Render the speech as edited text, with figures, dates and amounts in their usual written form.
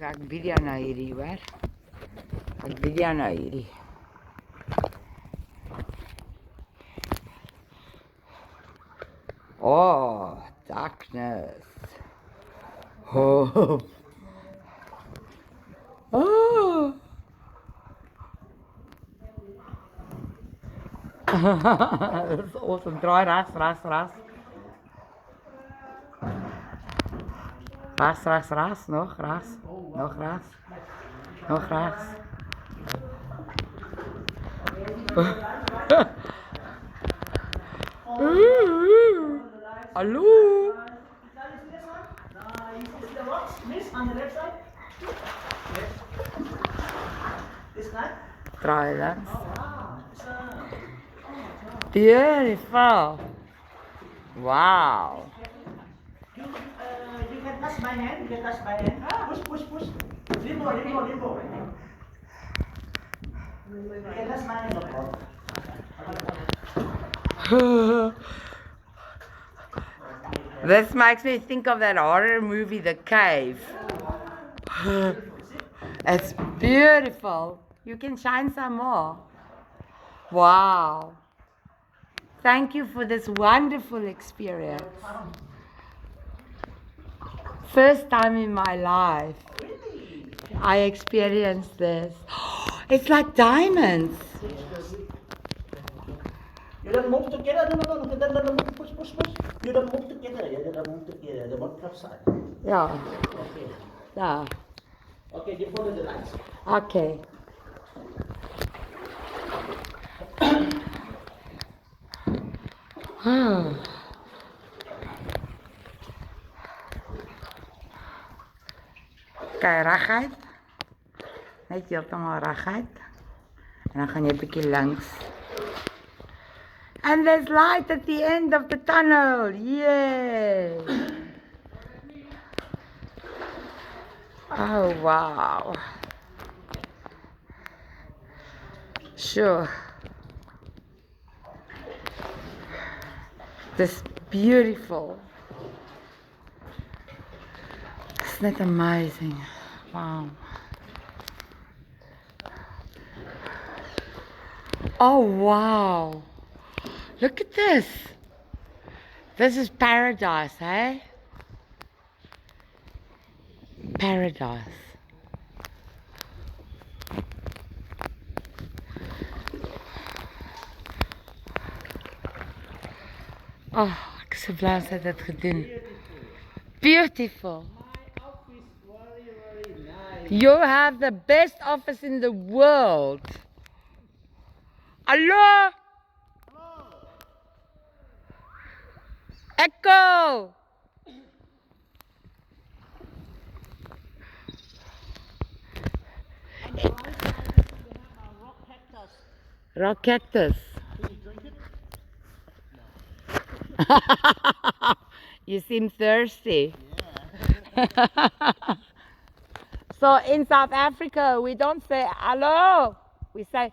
ek bied jou nou hierdie, hoor. Ek bied jou nou hierdie. Oh, darkness. Oh. Oh. That's awesome. Draai rechts. Rechts. Nog rechts. Hallo. On the left side? Yes. This side? Draai rechts. Oh, wow. Beautiful. Wow. You can touch my hand. Push. Limbo. You can touch my hand, This makes me think of that horror movie, The Cave. It's beautiful. You can shine some more. Wow. Thank you for this wonderful experience. First time in my life I experienced this. It's like diamonds. You don't move together. No. Push. You don't move together. The one left side. Yeah. Okay. Yeah. Okay, you follow the lines. Okay. Kijk, reguit. Net heeltemal reguit. En dan gaan jy 'n bietjie links. And there's light at the end of the tunnel. Yay! Oh, wow. Sure. This beautiful. Isn't it amazing? Wow. Oh, wow. Look at this. This is paradise, eh? Paradise. Oh, ek is so bly ons het dit gedoen. Beautiful. My office very nice. You have the best office in the world. Hallo? Echo. Rock cactus. Can you drink it? You seem thirsty. Yeah. So in South Africa, we don't say hello. We say